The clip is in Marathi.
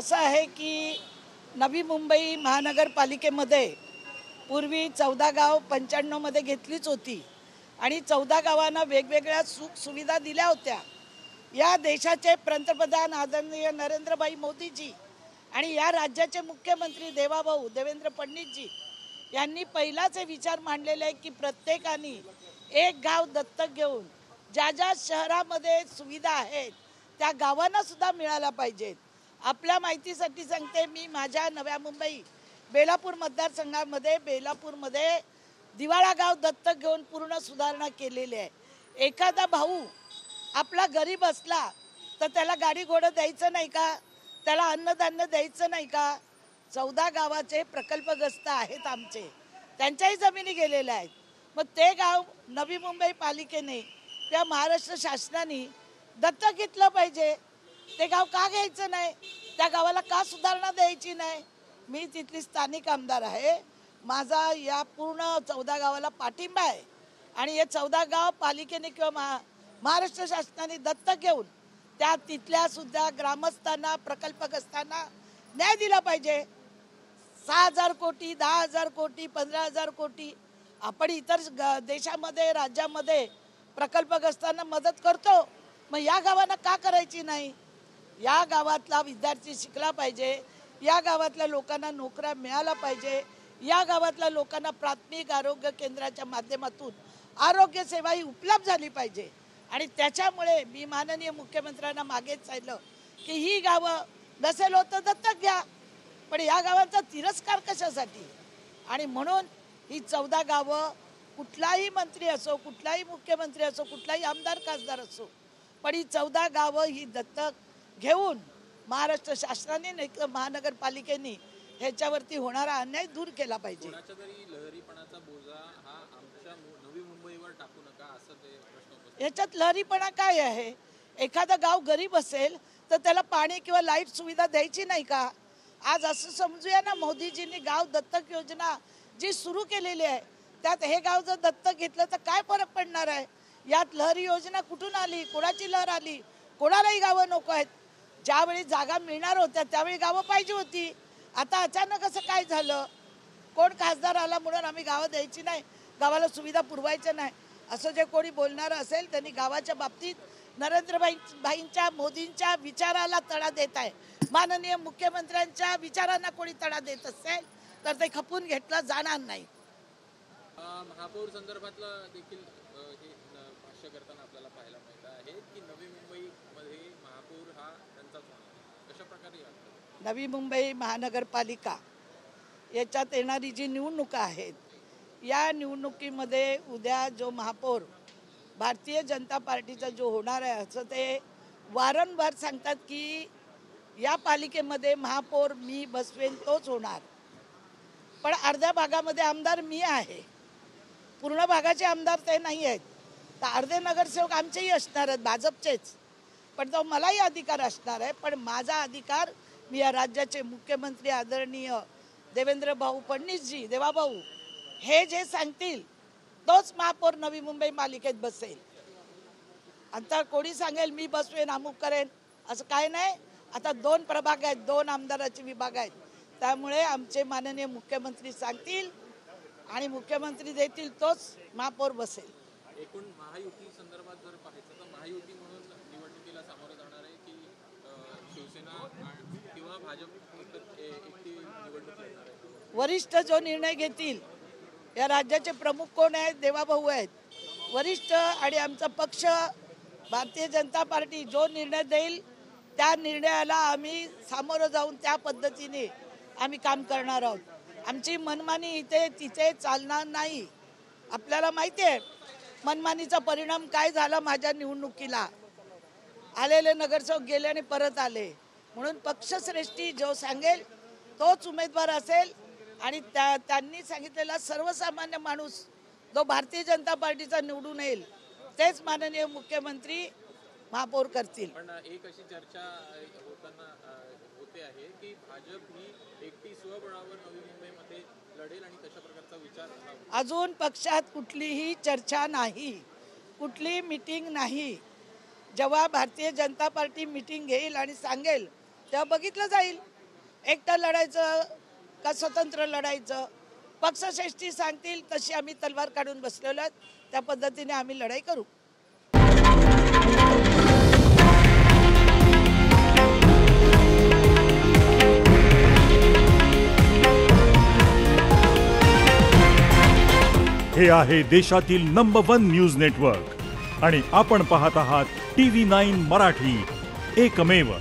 असं आहे की नवी मुंबई महानगरपालिकेमध्ये पूर्वी 14 गाव 95 मध्ये घेतलीच होती आणि 14 गावांना वेगवेगळ्या सुख सुविधा दिल्या होत्या। या देशाचे पंतप्रधान आदरणीय नरेंद्रभाई मोदीजी आणि या राज्याचे मुख्यमंत्री देवाभाऊ देवेंद्र फडणवीसजी यांनी पहिलाच विचार मांडलेले आहे की प्रत्येकाने एक गाव दत्तक घेऊन ज्या ज्या शहरामध्ये सुविधा आहेत त्या गावांना सुद्धा मिळायला पाहिजेत। आपल्या माहितीसाठी सांगते, मी माझ्या नव्या मुंबई बेलापूर मतदारसंघामध्ये बेलापूरमध्ये दिवाळा गाव दत्तक घेऊन पूर्ण सुधारणा केलेली आहे। एखादा भाऊ आपला गरीब असला तर त्याला गाडी घोडं द्यायचं नाही का, त्याला अन्नधान्य द्यायचं नाही का? 14 गावाचे प्रकल्पग्रस्त आहेत आमचे, त्यांच्याही जमिनी गेलेल्या आहेत। मग ते गाव नवी मुंबई पालिकेने किंवा महाराष्ट्र शासनाने दत्तक घेतलं पाहिजे। ते गाव का घ्यायचं नाही, त्या गावाला का सुधारणा द्यायची नाही? मी तिथली स्थानिक आमदार आहे, माझा या पूर्ण 14 गावाला पाठिंबा आहे आणि हे 14 गाव पालिकेने किंवा महाराष्ट्र शासनाने दत्तक घेऊन त्या तिथल्या सुद्धा ग्रामस्थांना प्रकल्पग्रस्तांना न्याय दिला पाहिजे। 6,000 कोटी 10,000 कोटी 15,000 कोटी आपण इतर देशामध्ये राज्यामध्ये प्रकल्पग्रस्तांना मदत करतो, मग या गावांना का करायची नाही? या गावातला विद्यार्थी शिकला पाहिजे, या गावातल्या लोकांना नोकऱ्या मिळाल्या पाहिजे, या गावातल्या लोकांना प्राथमिक आरोग्य केंद्राच्या माध्यमातून आरोग्य सेवा ही उपलब्ध झाली पाहिजे। आणि त्याच्यामुळे मी माननीय मुख्यमंत्र्यांना मागेच सांगितलं की ही गावं नसेल होतं दत्तक घ्या, पण या गावांचा तिरस्कार कशासाठी? आणि म्हणून ही 14 गावं कुठलाही मंत्री असो, कुठलाही मुख्यमंत्री असो, कुठलाही आमदार खासदार असो, पण ही 14 गावं ही दत्तक घेऊन महाराष्ट्र शासनाने महानगरपालिकेने ह्याच्यावरती होणारा अन्याय दूर केला पाहिजे। कोणाच्या तरी लहरीपणाचा बोजा हा आमच्या नवी मुंबईवर टाकू नका असं ते प्रश्न। याच्यात लहरीपणा काय आहे? एखादा गाव गरीब असेल तर त्याला पाणी किंवा लाईट सुविधा द्यायची नाही का? आज असं समजूया ना, मोदीजींनी गाव दत्तक योजना जी सुरू केलेली आहे त्यात हे गाव जर दत्तक घेतलं तर काय फरक पडणार आहे? यात लहरी योजना कुठून आली, कोणाची लहर आली? कोणालाही गावं नको आहेत। ज्यावेळी जागा मिळणार होत्या त्यावेळी गावं पाहिजे होती, आता अचानक असं काय झालं? कोण खासदार आला म्हणून आम्ही गावं द्यायची नाही, गावाला सुविधा पुरवायच्या नाही असं जे कोणी बोलणारं असेल त्यांनी गावाच्या बाबतीत नरेंद्रभाईंच्या मोदींच्या विचाराला तडा देत आहे। माननीय मुख्यमंत्र्यांच्या विचारांना कोणी तडा देत असेल तर ते खपून घेतलं जाणार नाही। महापौर संदर्भातलं देखील हे भाष्य करताना आपल्याला पाहायला मिळत आहे की नवी मुंबईमध्ये महापौर हा त्यांचाच होणार, कशा प्रकारे? नवी मुंबई महानगरपालिका याच्यात येणारी जी निवडणुका आहेत, या निवडणुकीमध्ये उद्या जो महापौर भारतीय जनता पार्टीचा जो होणार आहे असं ते वारंवार सांगतात की या पालिकेमध्ये महापौर मी बसवेन तोच होणार, पण अर्ध्या भागामध्ये आमदार मी आहे, पूर्ण भागाचे आमदार ते नाही आहेत। तर अर्धे नगरसेवक आमचेही असणार आहेत, भाजपचेच, पण तो मलाही अधिकार असणार आहे। पण माझा अधिकार मी या राज्याचे मुख्यमंत्री आदरणीय देवेंद्र भाऊ फडणवीसजी देवाभाऊ हे जे सांगतील तोच महापौर नवी मुंबई पालिकेत बसेल। आता कोणी सांगेल मी बसवेन अमुक करेन असं काय नाही। आता 2 प्रभाग आहेत, 2 आमदाराचे विभाग आहेत, त्यामुळे आमचे माननीय मुख्यमंत्री सांगतील आणि मुख्यमंत्री देतील तोच महापौर बसेल। एकूण महायुती संदर्भात जर पाहायचं तर महायुती म्हणून निवडणुकीला सामोरं जाणार आहे की शिवसेना किंवा भाजप एकटी निवडणूक लढणार आहे? वरिष्ठ जो निर्णय घेतील, या राज्याचे प्रमुख कोण आहेत? देवाभाऊ आहेत। वरिष्ठ आणि आमचा पक्ष भारतीय जनता पार्टी जो निर्णय देईल त्या निर्णयाला आम्ही सामोरं जाऊन त्या पद्धतीने आम्ही काम करणार आहोत। आमची मनमानी इथे तिथे चालणार नाही। आपल्याला माहिती आहे मनमानीचा परिणाम काय झाला। माझ्या निवडणुकीला आलेले नगरसेवक गेले आणि परत आले, म्हणून पक्षश्रेष्ठी जो सांगेल तोच उमेदवार असेल आणि त्यांनी सांगितलेला सर्वसामान्य माणूस जो भारतीय जनता पार्टीचा निवडून येईल तेच माननीय मुख्यमंत्री महापौर करतील। पण एक अशी चर्चा होताना होते आहे की भाजप ही एकटी स्वबळावर नवी मुंबईमध्ये लढेल आणि तशा प्रकारचा विचार अजून पक्षात कुठलीही चर्चा नाही, कुठली मीटिंग नाही। जेव्हा भारतीय जनता पार्टी मीटिंग घेईल आणि सांगेल तेव्हा बघितलं जाईल एकटं लढायचं का स्वतंत्र लढायचं. पक्षश्रेष्ठी सांगतील तशी आम्ही तलवार काढून बसलेलो आहोत. त्या पद्धतीने आम्ही लढाई करू. हे आहे देशातील नंबर 1 न्यूज नेटवर्क आणि आपण पाहत आहात TV9 मराठी, एकमेव.